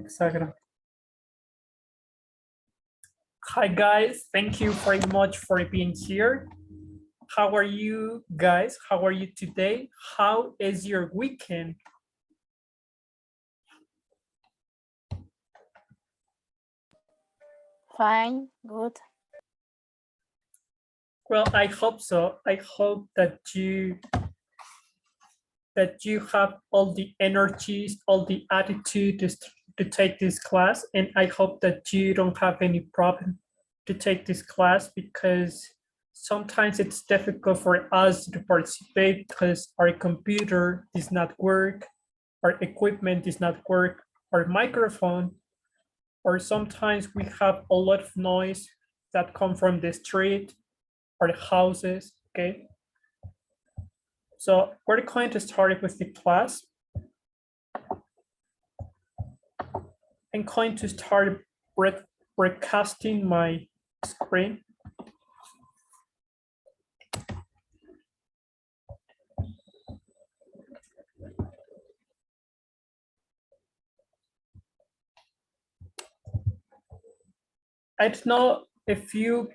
Exactly. Hi guys, thank you very much for being here. How are you guys? How are you today? How is your weekend? Fine, good. Well, I hope so. I hope that you have all the energies, all the attitude to take this class, and I hope that you don't have any problem to take this class, because sometimes it's difficult for us to participate because our computer does not work, our equipment does not work, our microphone, or sometimes we have a lot of noise that come from the street or the houses, okay? So we're going to start with the class. I'm going to start broadcasting my screen. I don't know if you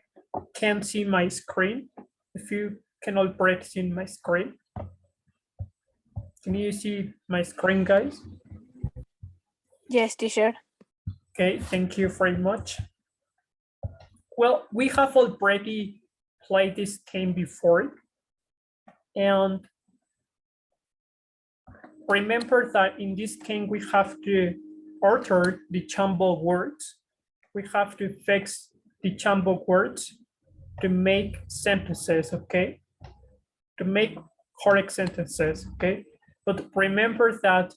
can see my screen, if you can already see my screen. Can you see my screen, guys? Yes, teacher. Okay, thank you very much. Well, we have already played this game before, and remember that in this game we have to alter the jumble words. We have to fix the jumble words to make sentences, okay? To make correct sentences, okay? But remember that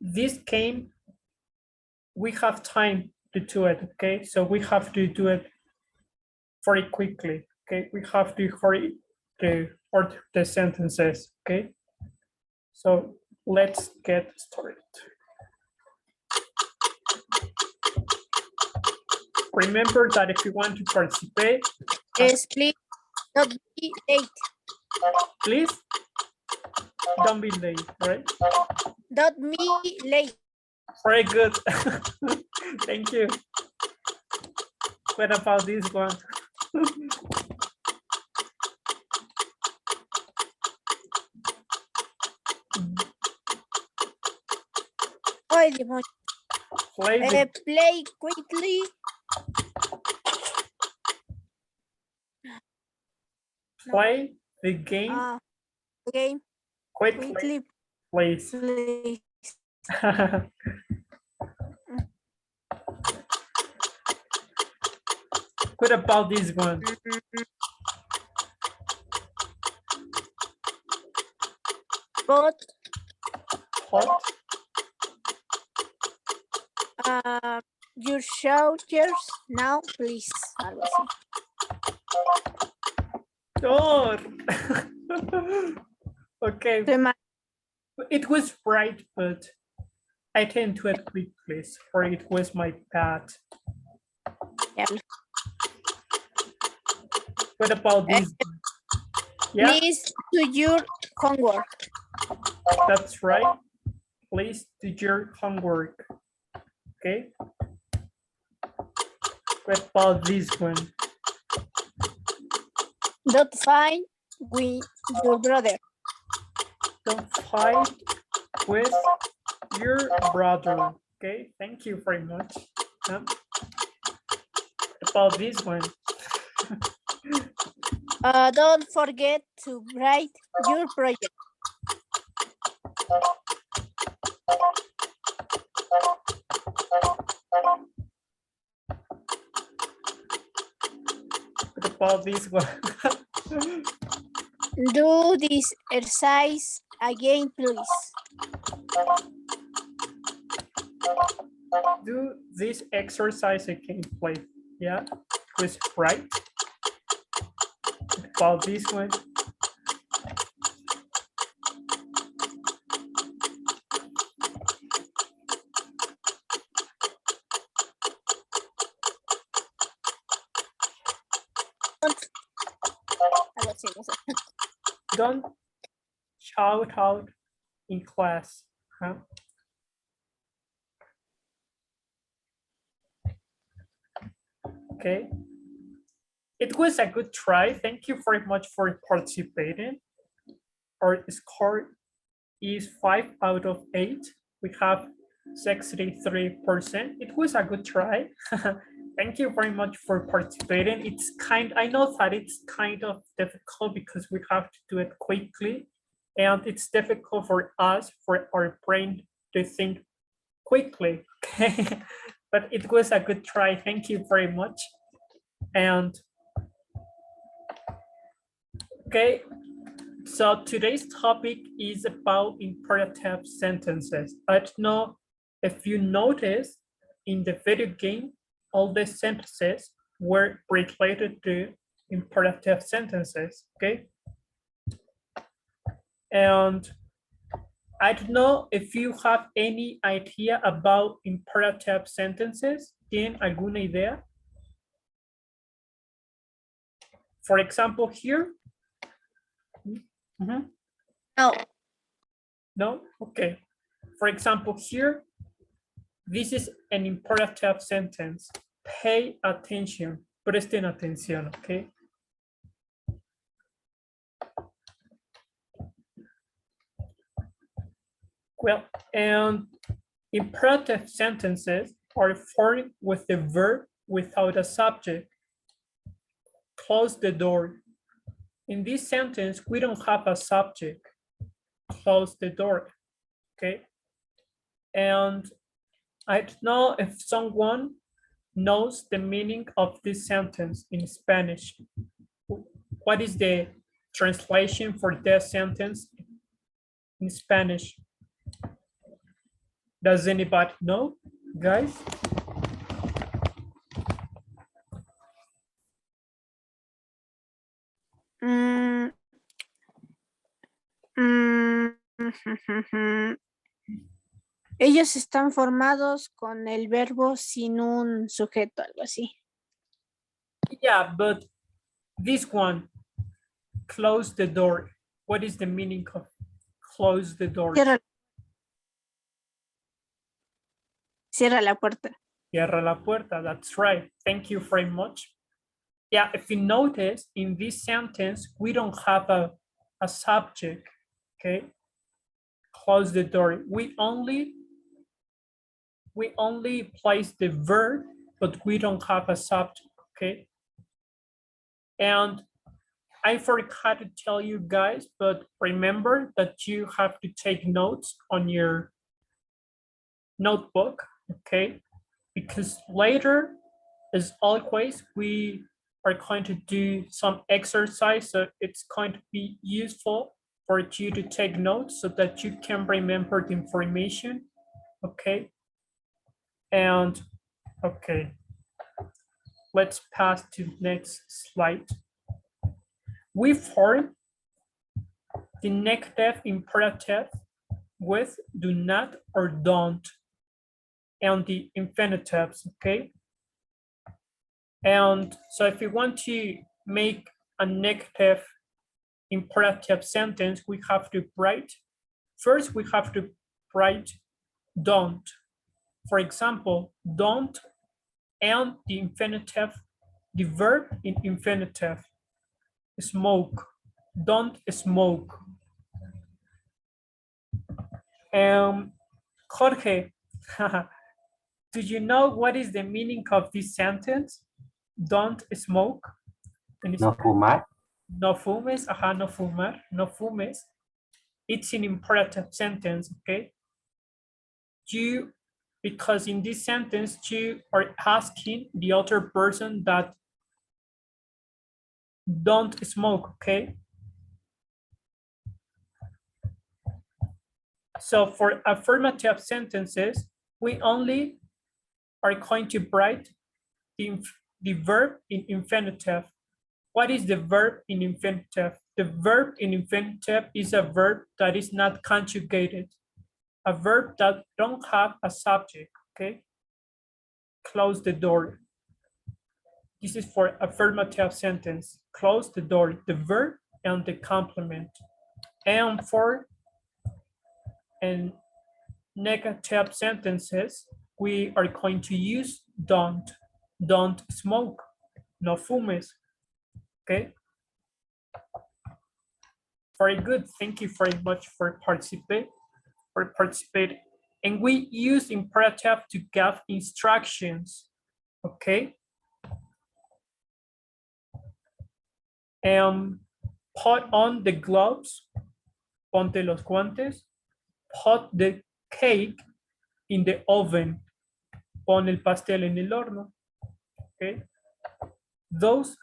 this game, we have time to do it, okay? So we have to do it very quickly, okay? We have to hurry to order the sentences, okay? So let's get started. Remember that if you want to participate, Yes, please don't be late. please don't be late, right? Don't be late. Very good. Thank you. What about this one? Oy, demonio. Play quickly. Play the game Game quickly, please. please. What about this one? But Hot. your shoulders now, please. Algo así. Oh. Okay. It was right, but I didn't do it quickly, or it was my bad. What about this one? Yeah? Please do your homework. That's right. Please do your homework. Okay. What about this one? Don't fight with your brother. Don't fight with your brother. Okay, thank you very much. What about this one? Don't forget to write your project. What about this one? Do this exercise again, please. Do this exercise again, please. Yeah, was right. What about this one? Don't shout out in class. Huh? Okay. It was a good try. Thank you very much for participating. Our score is 5 out of 8. We have 63%. It was a good try. Thank you very much for participating. I know that it's kind of difficult because we have to do it quickly, and it's difficult for us, for our brain to think quickly. Okay, but it was a good try. Thank you very much. And okay, so today's topic is about imperative sentences. I don't know if you noticed in the video game, all the sentences were related to imperative sentences, okay? And I don't know if you have any idea about imperative sentences. ¿Tienen alguna idea? For example, here. Mm-hmm. No. No? Okay. For example, here, this is an imperative sentence. Pay attention. Presten atención, okay? Well, and imperative sentences are formed with the verb without a subject. Close the door. In this sentence, we don't have a subject. Close the door, okay? And I don't know if someone knows the meaning of this sentence in Spanish. What is the translation for that sentence in Spanish? Does anybody know, guys? Ellos están formados con el verbo sin un sujeto, algo así. Yeah, but this one, close the door. What is the meaning of close the door? Cierra la puerta. Cierra la puerta, that's right. Thank you very much. Yeah, if you notice, in this sentence, we don't have a subject, okay? Close the door. We only place the verb, but we don't have a subject, okay? And I forgot to tell you guys, but remember that you have to take notes on your notebook, okay? Because later, as always, we are going to do some exercise, so it's going to be useful for you to take notes so that you can remember the information, okay? And okay, let's pass to the next slide. We form the negative imperative with do not or don't and the infinitives, okay? And so if you want to make a negative imperative sentence, we have to write, first we have to write don't. For example, don't and the infinitive, the verb in infinitive, smoke, don't smoke. Jorge, do you know what is the meaning of this sentence? Don't smoke. No fumar. No fumes, no fumar, no fumes. It's an imperative sentence, okay? Because in this sentence, you are asking the other person that don't smoke, okay? So for affirmative sentences, we only are going to write the verb in infinitive. What is the verb in infinitive? The verb in infinitive is a verb that is not conjugated, a verb that don't have a subject, okay? Close the door. This is for affirmative sentence. Close the door, the verb and the complement. And for negative sentences, we are going to use don't smoke, no fumes. Okay. Very good. Thank you very much for participating. And we use imperative to give instructions. Okay. Put on the gloves. Ponte los guantes. Put the cake in the oven. Pon el pastel en el horno. Okay. Those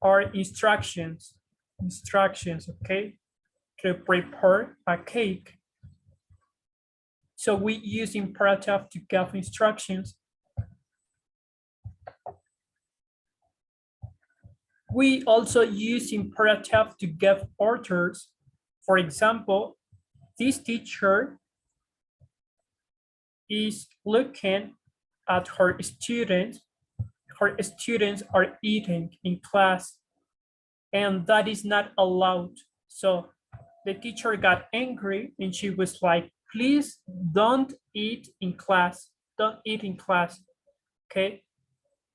are instructions. Okay, to prepare a cake. So we use imperative to give instructions. We also use imperative to give orders. For example, this teacher is looking at her students. Her students are eating in class, and that is not allowed. So the teacher got angry and she was like, please don't eat in class. Don't eat in class. Okay.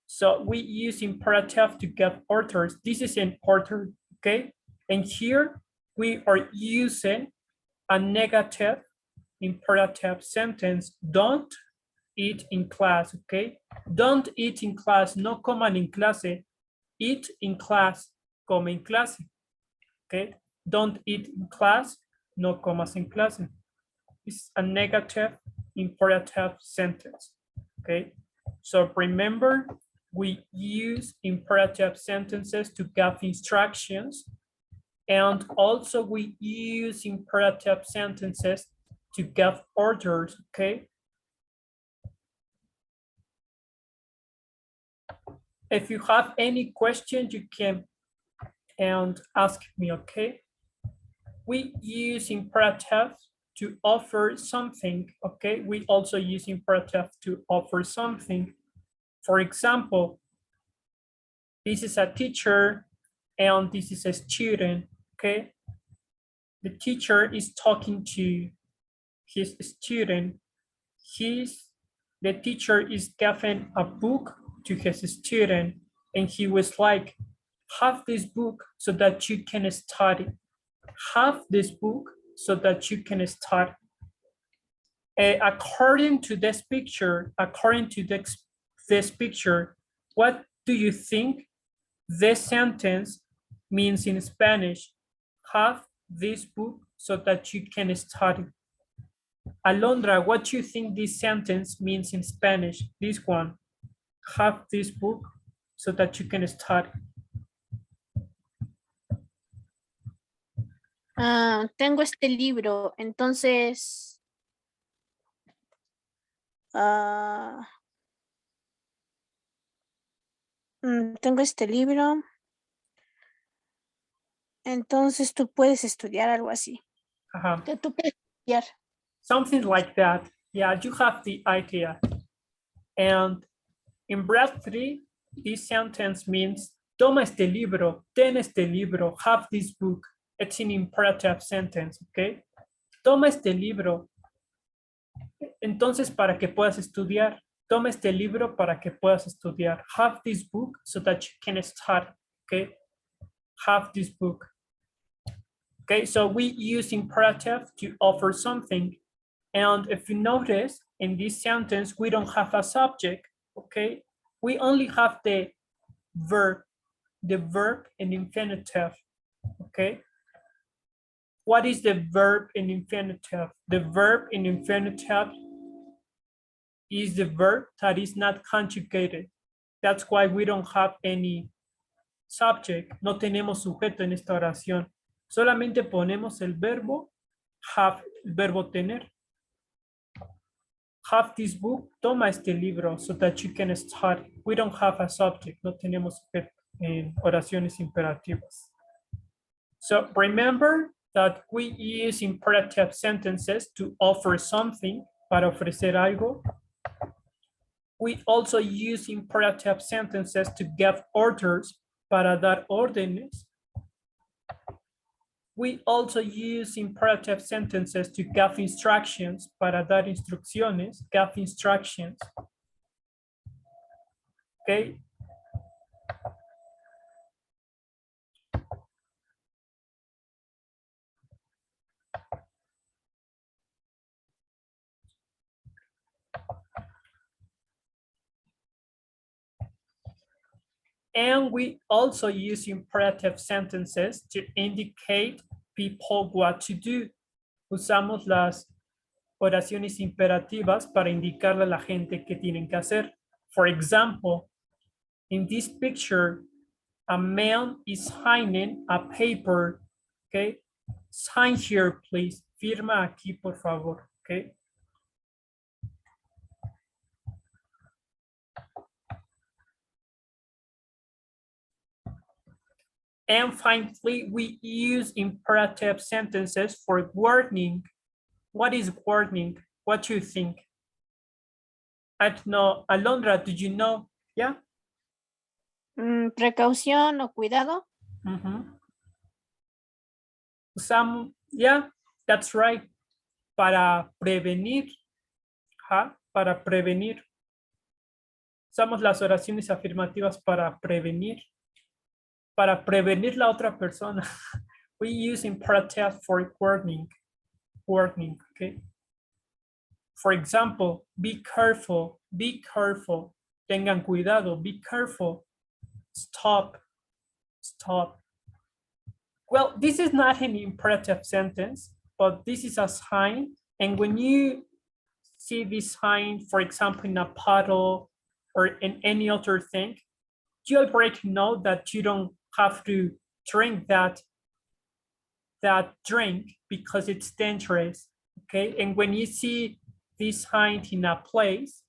So we use imperative to give orders. This is an order. Okay. And here we are using a negative imperative sentence. Don't eat in class. Okay. Don't eat in class. No coman en clase. Eat in class. Come en clase. Okay. Don't eat in class. No comas en clase. It's a negative imperative sentence. Okay. So remember, we use imperative sentences to give instructions, and also we use imperative sentences to give orders. Okay. If you have any questions, you can ask me. Okay. We use imperative to offer something. Okay. We also use imperative to offer something. For example, this is a teacher and this is a student. Okay. The teacher is talking to his student. The teacher is giving a book to his student, and he was like, have this book so that you can study. Have this book so that you can study. According to this picture, what do you think this sentence means in Spanish? Have this book so that you can study. Alondra, what do you think this sentence means in Spanish? This one. Have this book so that you can study. Tengo este libro, entonces tengo este libro, entonces tú puedes estudiar, algo así. Que tú puedes estudiar. Something like that. Yeah, you have the idea. And in breath 3, this sentence means, toma este libro, ten este libro, have this book. It's an imperative sentence, okay? Toma este libro. Entonces, para que puedas estudiar. Toma este libro para que puedas estudiar. Have this book so that you can start, okay? Have this book. Okay, so we use imperative to offer something. And if you notice, in this sentence, we don't have a subject, okay? We only have the verb in infinitive, okay? What is the verb in infinitive? The verb in infinitive is the verb that is not conjugated. That's why we don't have any subject. No tenemos sujeto en esta oración. Solamente ponemos el verbo have, el verbo tener. Have this book, toma este libro, so that you can study. We don't have a subject, no tenemos sujeto en oraciones imperativas. So remember that we use imperative sentences to offer something, para ofrecer algo. We also use imperative sentences to give orders, para dar órdenes. We also use imperative sentences to give instructions, para dar instrucciones, give instructions. Okay. And we also use imperative sentences to indicate people what to do. Usamos las oraciones imperativas para indicarle a la gente qué tienen que hacer. For example, in this picture, a man is signing a paper, okay? Sign here, please. Firma aquí, por favor, okay? And finally, we use imperative sentences for warning. What is warning? What do you think? I don't know. Alondra, did you know? Yeah? Precaución o cuidado. Yeah, that's right. Para prevenir. Para prevenir. Usamos las oraciones afirmativas para prevenir. Para prevenir la otra persona. We use imperative for warning. Warning, okay? For example, be careful, be careful. Tengan cuidado, be careful. Stop, stop. Well, this is not an imperative sentence, but this is a sign. And when you see this sign, for example, in a puddle or in any other thing, you already know that you don't have to drink that drink because it's dangerous, okay? And when you see this sign in a place,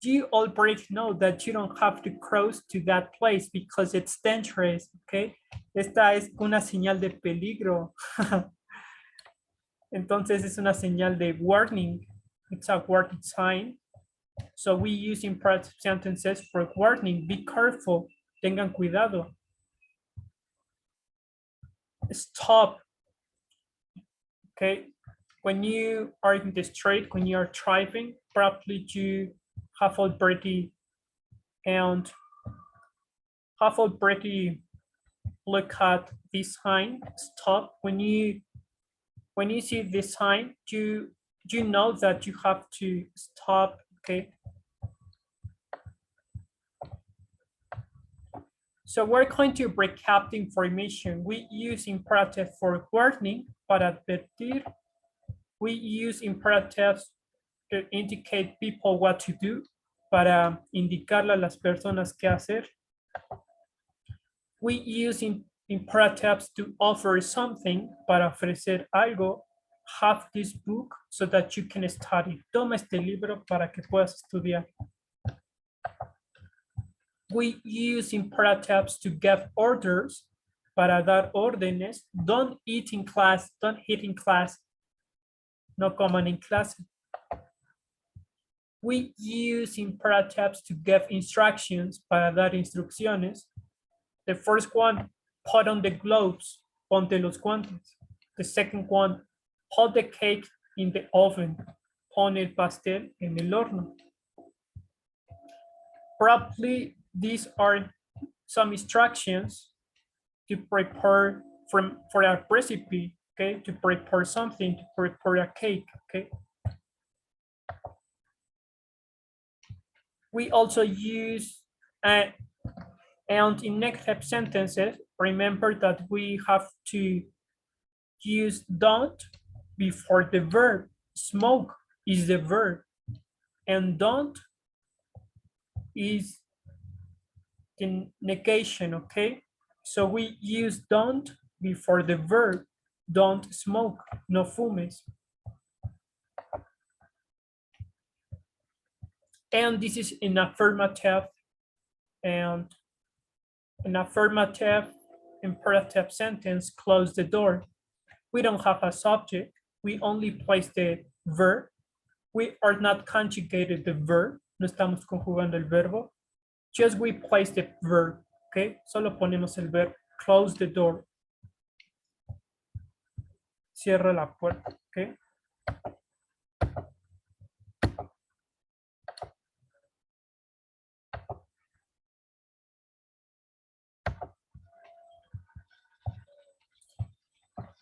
you already know that you don't have to cross to that place because it's dangerous, okay? Esta es una señal de peligro. Entonces es una señal de warning. It's a warning sign. So we use imperative sentences for warning. Be careful. Tengan cuidado. Stop. Okay. When you are in the street, when you are driving, probably you have already look at this sign. Stop. When you see this sign, you know that you have to stop. Okay. So we're going to recap the information. We use imperative for warning, para advertir. We use imperatives to indicate people what to do, para indicarle a las personas qué hacer. We use imperatives to offer something, para ofrecer algo. Have this book so that you can study. Toma este libro para que puedas estudiar. We use imperatives to give orders, para dar órdenes. Don't eat in class, don't eat in class. No coman en clase. We use imperatives to give instructions, para dar instrucciones. The first one, put on the gloves, ponte los guantes. The second one, hold the cake in the oven, pon el pastel en el horno. Probably these are some instructions to prepare for a recipe, okay? To prepare something, to prepare a cake, okay? We also use, and in negative sentences, remember that we have to use don't before the verb. Smoke is the verb, and don't is the negation, okay? So we use don't before the verb. Don't smoke, no fumes. And this is an affirmative, and an affirmative imperative sentence, close the door. We don't have a subject. We only place the verb. We are not conjugated the verb. No estamos conjugando el verbo. Just we place the verb, okay? Solo ponemos el verbo. Close the door. Cierra la puerta, okay?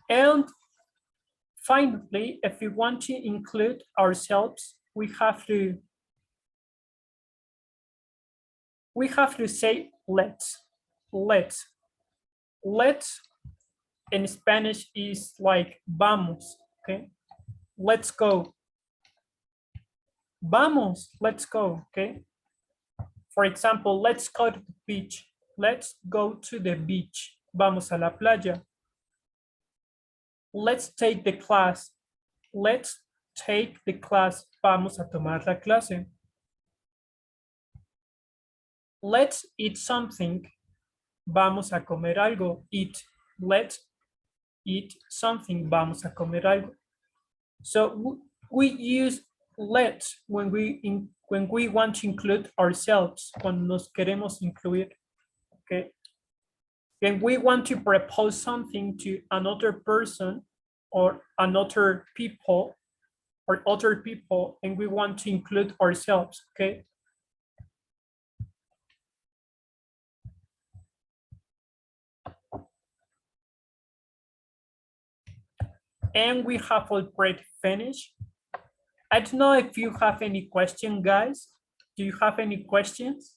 And finally, if we want to include ourselves, we have to we have to say let's. Let's in Spanish is like vamos, okay? Let's go. Vamos, let's go, okay? For example, let's go to the beach. Let's go to the beach. Vamos a la playa. Let's take the class. Let's take the class. Vamos a tomar la clase. Let's eat something. Vamos a comer algo. Eat. Let's eat something. Vamos a comer algo. So we use let's when we want to include ourselves, cuando nos queremos incluir, okay? When we want to propose something to another person or another people or other people, and we want to include ourselves, okay? And we have already finished. I don't know if you have any question, guys. Do you have any questions?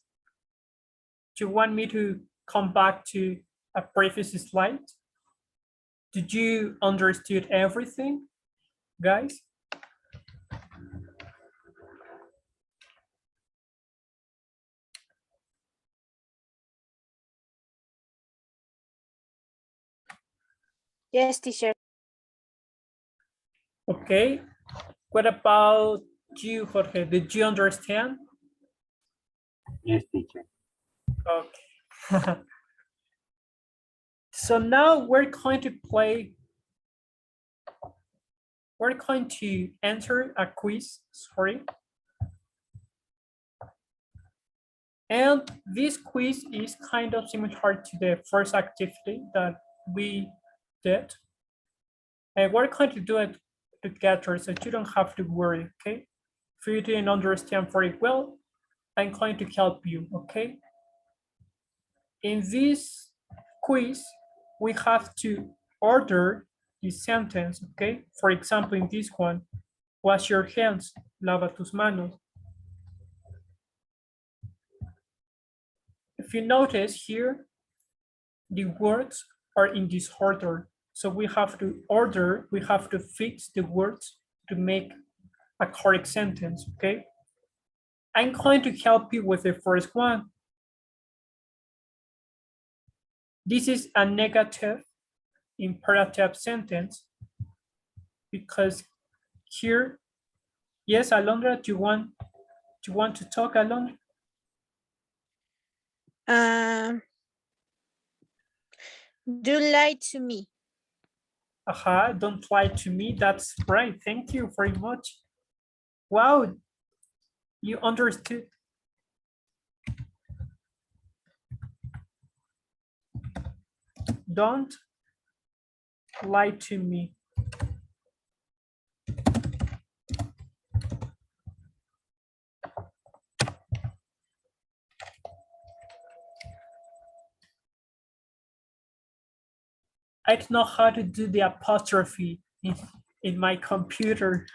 Do you want me to come back to a previous slide? Did you understood everything, guys? Yes, teacher. Okay. What about you, Jorge? Did you understand? Yes, teacher. Okay. So now we're going to answer a quiz, sorry. And this quiz is kind of similar to the first activity that we did. And we're going to do it together so you don't have to worry, okay? If you didn't understand very well, I'm going to help you, okay? In this quiz, we have to order the sentence, okay? For example, in this one, wash your hands, lava tus manos. If you notice here, the words are in this order. So we have to order, we have to fix the words to make a correct sentence, okay? I'm going to help you with the first one. This is a negative imperative sentence because here, yes, Alondra, do you want to talk, Alondra? Do lie to me. Don't lie to me. That's right. Thank you very much. Wow, you understood. Don't lie to me. I don't know how to do the apostrophe in my computer.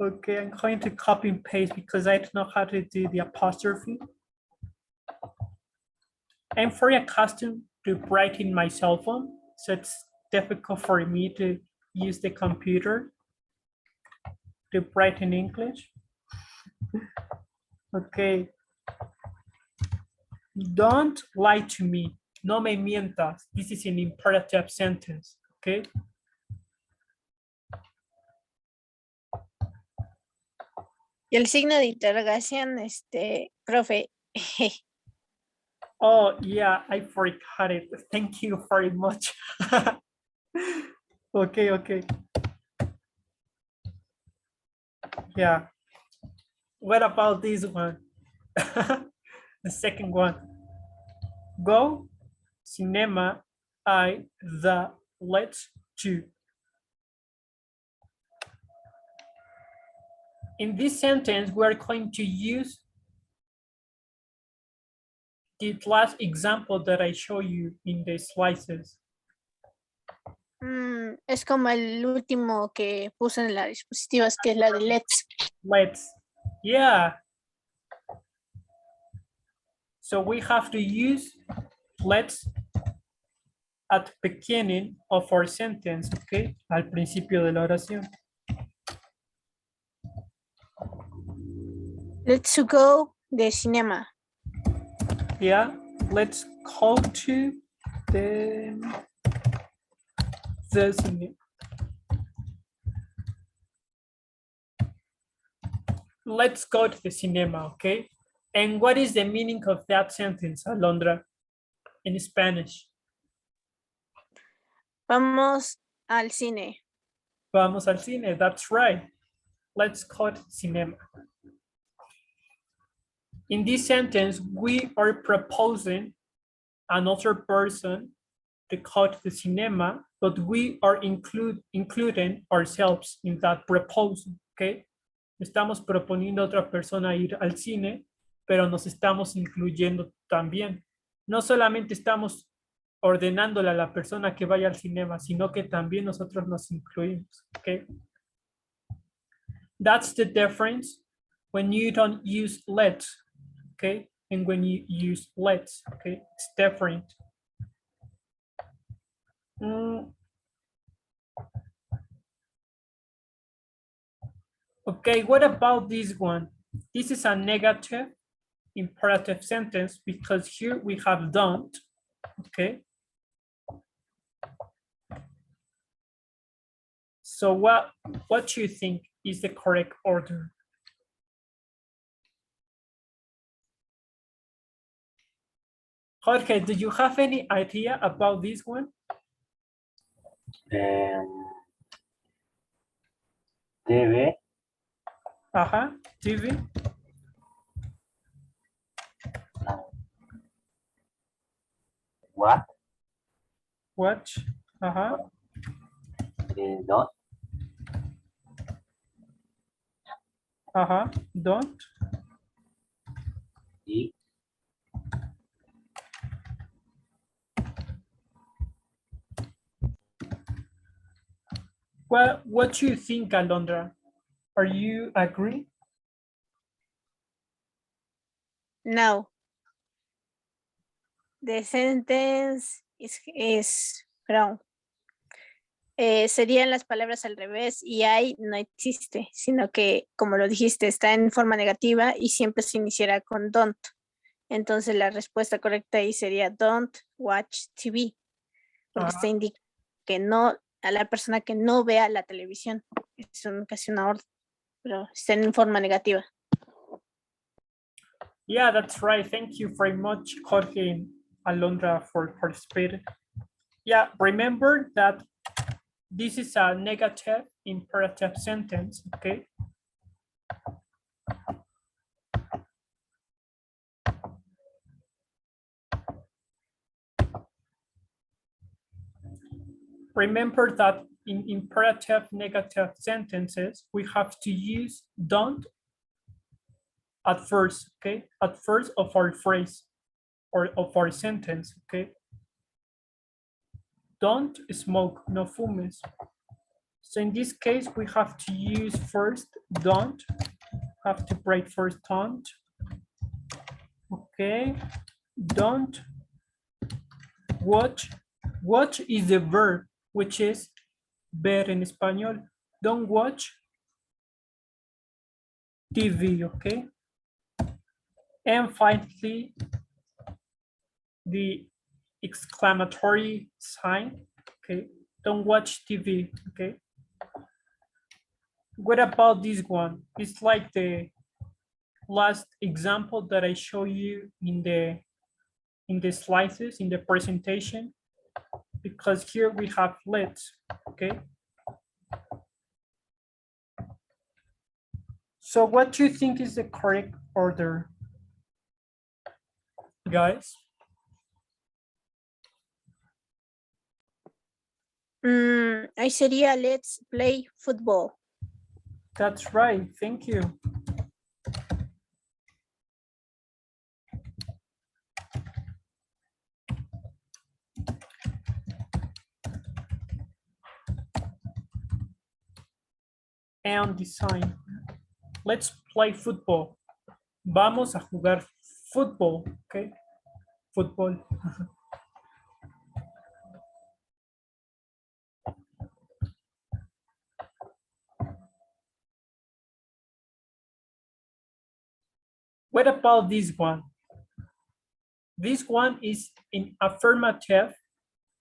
Okay, I'm going to copy and paste because I don't know how to do the apostrophe. I'm very accustomed to writing my cell phone, so it's difficult for me to use the computer to write in English. Okay. Don't lie to me. No me mientas. This is an imperative sentence, okay? Y el signo de interrogación, profe. Oh, yeah, I forgot it. Thank you very much. Okay. Yeah. What about this one? The second one. Go, cinema, I, the, let's, to. In this sentence, we are going to use the last example that I show you in the slices. Es como el último que puse en las dispositivas, que es la de let's. Let's, yeah. So we have to use let's at beginning of our sentence, okay? Al principio de la oración. Let's go de cinema. Yeah, let's go to the cinema. Let's go to the cinema, okay? And what is the meaning of that sentence, Alondra, in Spanish? Vamos al cine. Vamos al cine, that's right. Let's go to cinema. In this sentence, we are proposing another person to go to the cinema, but we are including ourselves in that proposal, okay? Estamos proponiendo a otra persona ir al cine, pero nos estamos incluyendo también. No solamente estamos ordenándole a la persona que vaya al cinema, sino que también nosotros nos incluimos, okay? That's the difference when you don't use let's, okay? And when you use let's, okay? It's different. Okay, what about this one? This is a negative imperative sentence because here we have don't, okay? So what do you think is the correct order? Jorge, do you have any idea about this one? Debe. TV. What? Watch. Don't. Don't. Y. Well, what do you think, Alondra? Are you agree? No. The sentence is wrong. Serían las palabras al revés y I no existe, sino que, como lo dijiste, está en forma negativa y siempre se iniciará con don't. Entonces la respuesta correcta ahí sería don't watch TV, porque está indicando que no, a la persona que no vea la televisión. Es casi una orden, pero está en forma negativa. Yeah, that's right. Thank you very much, Jorge and Alondra, for participating. Yeah, remember that this is a negative imperative sentence, okay? Remember that in imperative negative sentences, we have to use don't at first, okay? At first of our phrase or of our sentence, okay? Don't smoke, no fumes. So in this case, we have to use first don't, have to break first don't. Okay, don't watch. Watch is the verb, which is ver en español. Don't watch TV, okay? And finally, the exclamatory sign, okay? Don't watch TV, okay? What about this one? It's like the last example that I show you in the slides, in the presentation, because here we have let's, okay? So what do you think is the correct order, guys? Ahí sería let's play football. That's right, thank you. And design. Let's play football. Vamos a jugar football, okay? Football. What about this one? This one is in affirmative,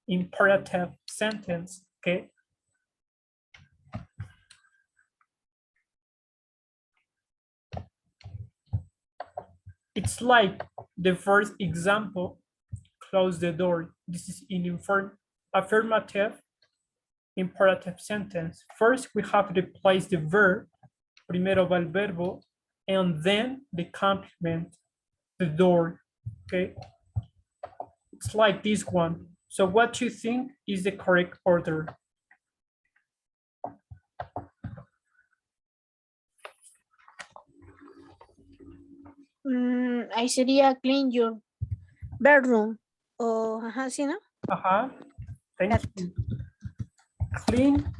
imperative sentence, okay? It's like the first example, close the door. This is in affirmative, imperative sentence. First, we have to place the verb, primero va el verbo, and then the complement, the door, okay? It's like this one. So what do you think is the correct order? Ahí sería clean your bedroom. O, ajá, sí, ¿no? Thank you. Clean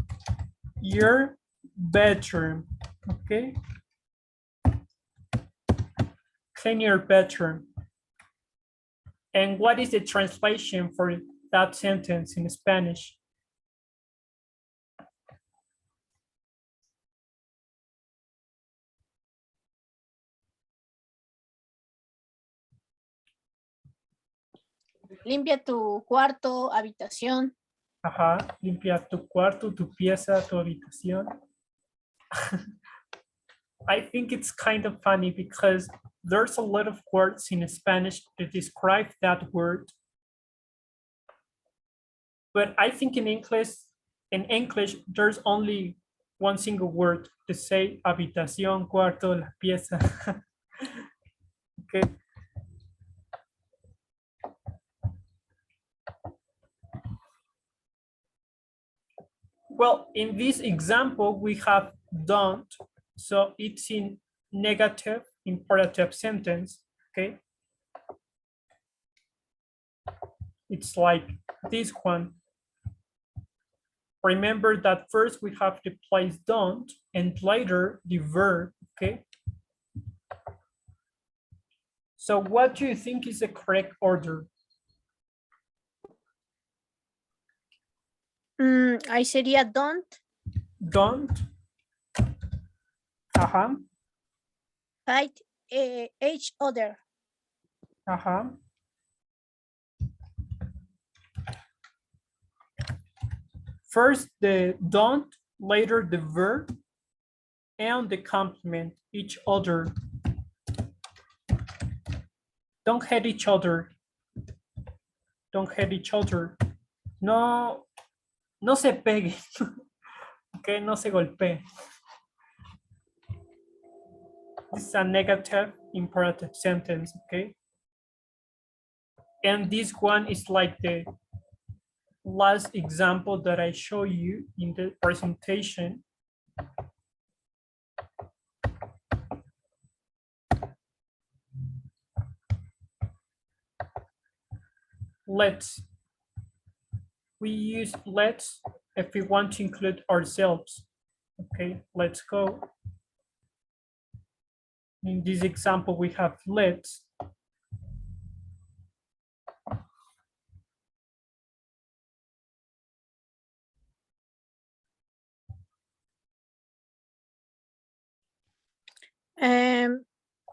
your bedroom, okay? Clean your bedroom. And what is the translation for that sentence in Spanish? Limpia tu cuarto, habitación. Limpia tu cuarto, tu pieza, tu habitación. I think it's kind of funny because there's a lot of words in Spanish to describe that word. But I think in English, there's only one single word to say habitación, cuarto, la pieza. Okay. Well, in this example, we have don't, so it's in negative imperative sentence, okay? It's like this one. Remember that first we have to place don't and later the verb, okay? So what do you think is the correct order? Ahí sería don't. Don't. Fight each other. First the don't, later the verb, and the complement, each other. Don't hate each other. Don't hate each other. No, no se pegue. Okay, no se golpee. This is a negative imperative sentence, okay? And this one is like the last example that I show you in the presentation. Let's. We use let's if we want to include ourselves. Okay, let's go. In this example, we have let's.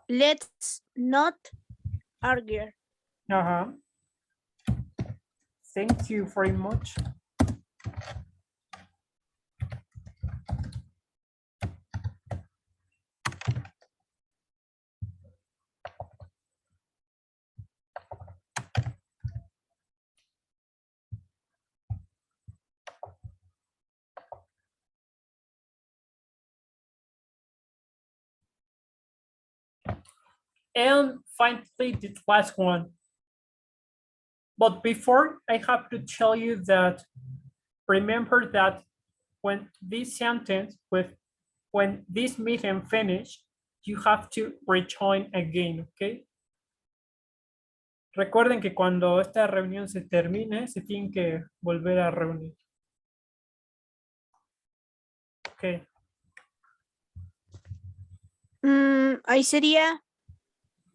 Let's not argue. Thank you very much. And finally, the last one. But before, I have to tell you that remember that when this sentence, when this meeting finish, you have to rejoin again, okay? Recuerden que cuando esta reunión se termine, se tienen que volver a reunir. Okay. Ahí sería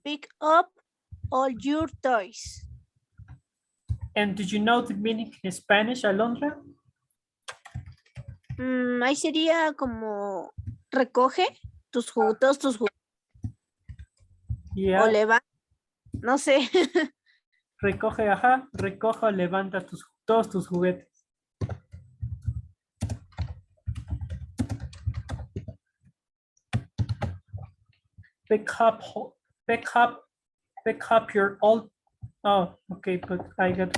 pick up All your toys. And do you know the meaning in Spanish, Alondra? Ahí sería como recoge todos tus juguetes. Yeah. O levanta, no sé. Recoge, ajá, recoja, levanta todos tus juguetes. Pick up your old, oh, okay, but I got.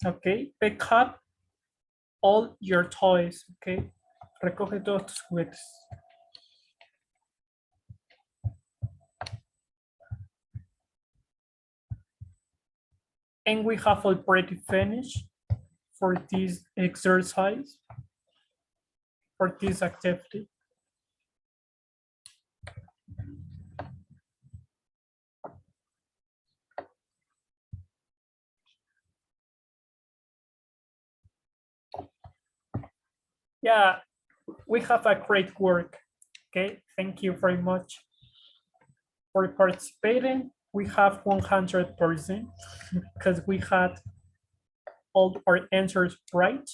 Okay, pick up all your toys, okay. Recoge todos tus juguetes. And we have already finished for this exercise, for this activity. Yeah, we have a great work. Okay, thank you very much for participating. We have 100% because we had all our answers right.